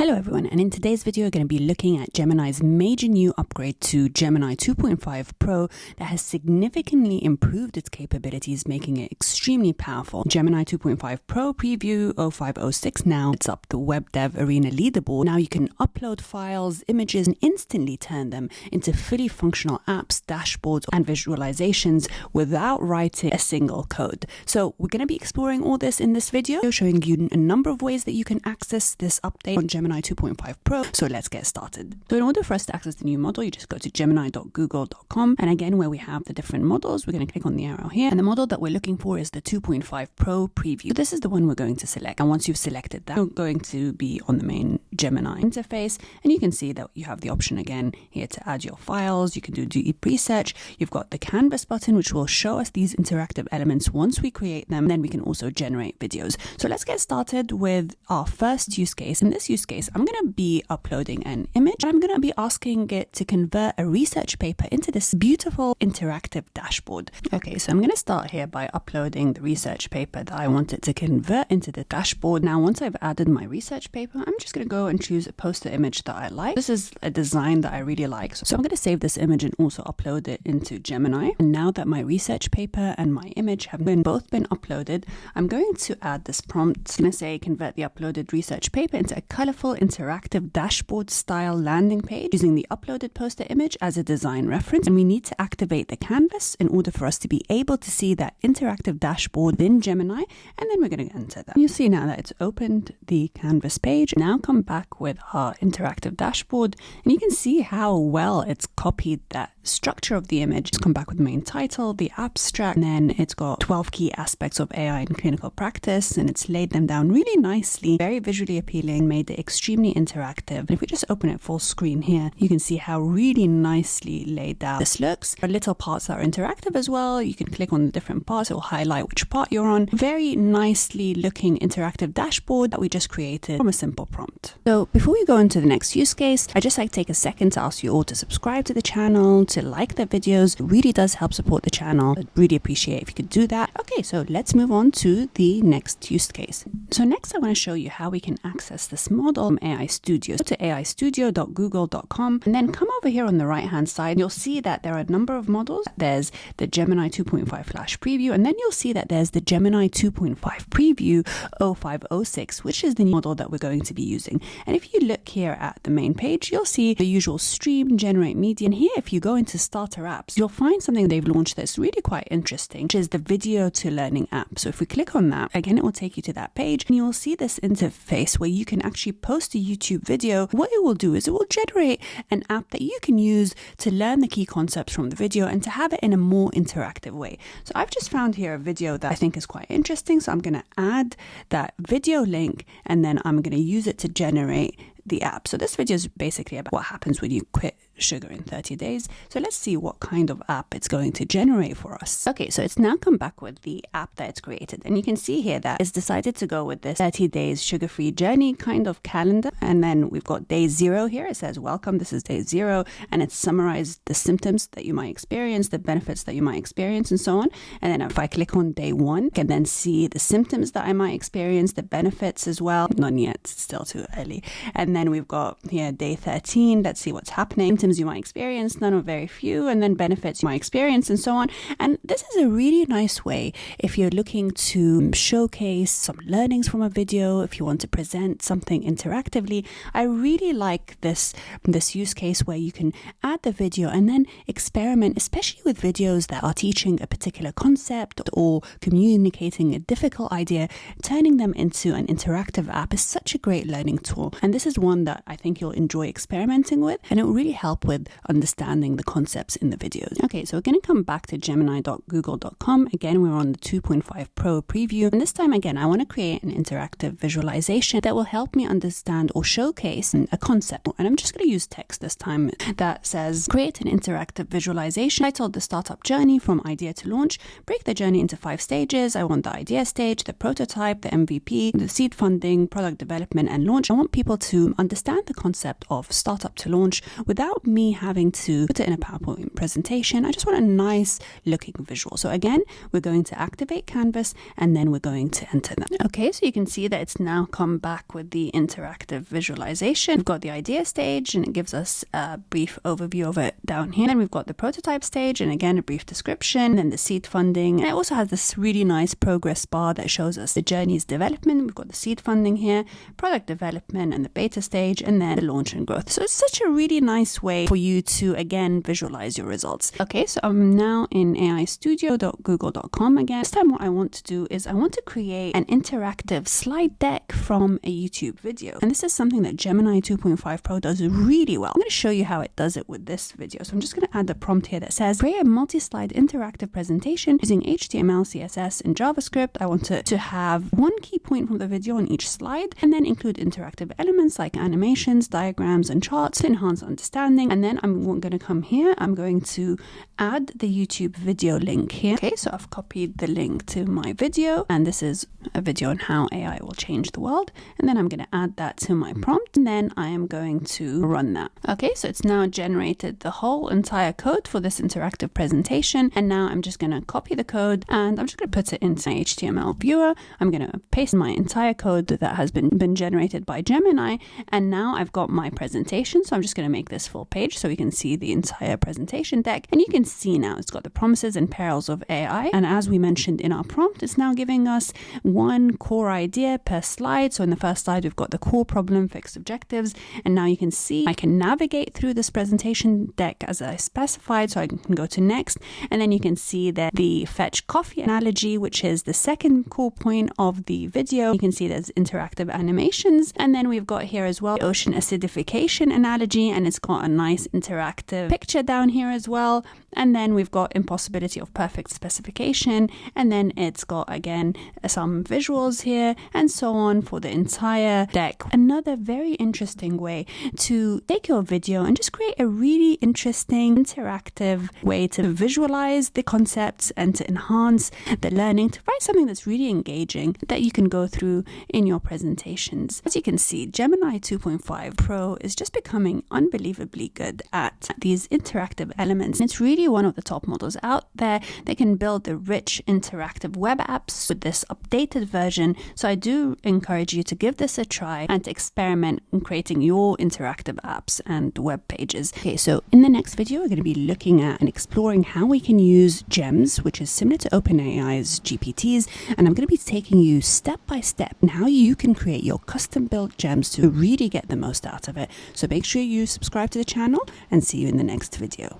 Hello everyone, and in today's video we're going to be looking at Gemini's major new upgrade to Gemini 2.5 Pro that has significantly improved its capabilities, making it extremely powerful. Gemini 2.5 Pro preview 0506 now. It's up the Web Dev Arena leaderboard. Now you can upload files, images, and instantly turn them into fully functional apps, dashboards, and visualizations without writing a single code. So we're going to be exploring all this in this video, showing you a number of ways that you can access this update on Gemini 2.5 Pro. So let's get started. So in order for us to access the new model, you just go to gemini.google.com, and again where we have the different models, we're going to click on the arrow here, and the model that we're looking for is the 2.5 Pro preview. So this is the one we're going to select, and once you've selected that, you're going to be on the main Gemini interface, and you can see that you have the option again here to add your files. You can do deep research. You've got the canvas button, which will show us these interactive elements once we create them. Then we can also generate videos. So let's get started with our first use case. In this use case, I'm going to be uploading an image. I'm going to be asking it to convert a research paper into this beautiful interactive dashboard. Okay, so I'm going to start here by uploading the research paper that I want it to convert into the dashboard. Now, once I've added my research paper, I'm just going to go and choose a poster image that I like. This is a design that I really like. So I'm going to save this image and also upload it into Gemini. And now that my research paper and my image have both been uploaded, I'm going to add this prompt. I'm going to say convert the uploaded research paper into a colorful interactive dashboard style landing page using the uploaded poster image as a design reference. And we need to activate the canvas in order for us to be able to see that interactive dashboard in Gemini, and then we're going to enter that. You see now that it's opened the canvas page. Now come back with our interactive dashboard, and you can see how well it's copied that structure of the image. It's come back with the main title, the abstract, and then it's got 12 key aspects of AI in clinical practice, and it's laid them down really nicely, very visually appealing, made it extremely interactive. And if we just open it full screen here, you can see how really nicely laid out this looks. There are little parts that are interactive as well. You can click on the different parts. It will highlight which part you're on. Very nicely looking interactive dashboard that we just created from a simple prompt. So before we go into the next use case, I just like to take a second to ask you all to subscribe to the channel, to like the videos. It really does help support the channel. I'd really appreciate if you could do that. Okay, so let's move on to the next use case. So next I want to show you how we can access this model from AI Studio. Go to aistudio.google.com, and then come over here on the right hand side. You'll see that there are a number of models. There's the Gemini 2.5 Flash Preview, and then you'll see that there's the Gemini 2.5 Preview 0506, which is the model that we're going to be using. And if you look here at the main page, you'll see the usual stream, generate media. And here, if you go into starter apps, you'll find something they've launched that's really quite interesting, which is the video to learning app. So if we click on that, again, it will take you to that page, and you'll see this interface where you can actually post a YouTube video. What it will do is it will generate an app that you can use to learn the key concepts from the video and to have it in a more interactive way. So I've just found here a video that I think is quite interesting. So I'm going to add that video link, and then I'm going to use it to generate the app. So this video is basically about what happens when you quit sugar in 30 days. So let's see what kind of app it's going to generate for us. Okay, so it's now come back with the app that it's created, and you can see here that it's decided to go with this 30 days sugar-free journey kind of calendar. And then we've got day 0 here. It says welcome, this is day 0, and it's summarized the symptoms that you might experience, the benefits that you might experience, and so on. And then if I click on day 1, I can then see the symptoms that I might experience, the benefits as well. Not yet, it's still too early. And then we've got here day 13. Let's see what's happening. Symptoms you might experience, none or very few, and then benefits you might experience, and so on. And this is a really nice way if you're looking to showcase some learnings from a video, if you want to present something interactively. I really like this use case where you can add the video and then experiment, especially with videos that are teaching a particular concept or communicating a difficult idea. Turning them into an interactive app is such a great learning tool, and this is one that I think you'll enjoy experimenting with, and it will really help with understanding the concepts in the videos. Okay, so we're going to come back to gemini.google.com. Again, we're on the 2.5 Pro preview, and this time again I want to create an interactive visualization that will help me understand or showcase a concept. And I'm just going to use text this time that says create an interactive visualization titled the startup journey from idea to launch. Break the journey into 5 stages. I want the idea stage, the prototype, the MVP, the seed funding, product development, and launch. I want people to understand the concept of startup to launch without me having to put it in a PowerPoint presentation. I just want a nice looking visual. So again, we're going to activate Canvas and then we're going to enter them. Okay, so you can see that it's now come back with the interactive visualization. We've got the idea stage and it gives us a brief overview of it down here. Then we've got the prototype stage and again a brief description, then the seed funding. And it also has this really nice progress bar that shows us the journey's development. We've got the seed funding here, product development and the beta stage, and then the launch and growth. So it's such a really nice way for you to again visualize your results. Okay, so I'm now in aistudio.google.com again. This time what I want to do is I want to create an interactive slide deck from a YouTube video. And this is something that Gemini 2.5 Pro does really well. I'm going to show you how it does it with this video. So I'm just going to add the prompt here that says create a multi-slide interactive presentation using HTML, CSS and JavaScript. I want to have one key point from the video on each slide and then include interactive elements like animations, diagrams and charts to enhance understanding. And then I'm going to come here. I'm going to add the YouTube video link here. Okay, so I've copied the link to my video and this is a video on how AI will change the world. And then I'm going to add that to my prompt and then I am going to run that. Okay, so it's now generated the whole entire code for this interactive presentation. And now I'm just going to copy the code and I'm just going to put it into my HTML viewer. I'm going to paste my entire code that has been generated by Gemini. And now I've got my presentation. So I'm just going to make this full page so we can see the entire presentation deck. And you can see now it's got the promises and perils of AI. And as we mentioned in our prompt, it's now giving us one core idea per slide. So in the first slide, we've got the core problem, fixed objectives. And now you can see I can navigate through this presentation deck as I specified. So I can go to next. And then you can see that the fetch coffee analogy, which is the second core point of the video. You can see there's interactive animations. And then we've got here as well the ocean acidification analogy. And it's got a nice interactive picture down here as well. And then we've got impossibility of perfect specification. And then it's got, again, some visuals here and so on for the entire deck. Another very interesting way to take your video and just create a really interesting, interactive way to visualize the concepts and to enhance the learning, to write something that's really engaging that you can go through in your presentations. As you can see, Gemini 2.5 Pro is just becoming unbelievably good at these interactive elements. It's really one of the top models out there that can build the rich interactive web apps with this updated version. So I do encourage you to give this a try and to experiment in creating your interactive apps and web pages. Okay, so in the next video, we're going to be looking at and exploring how we can use GEMS, which is similar to OpenAI's GPTs. And I'm going to be taking you step by step in how you can create your custom built GEMS to really get the most out of it. So make sure you subscribe to the channel and see you in the next video.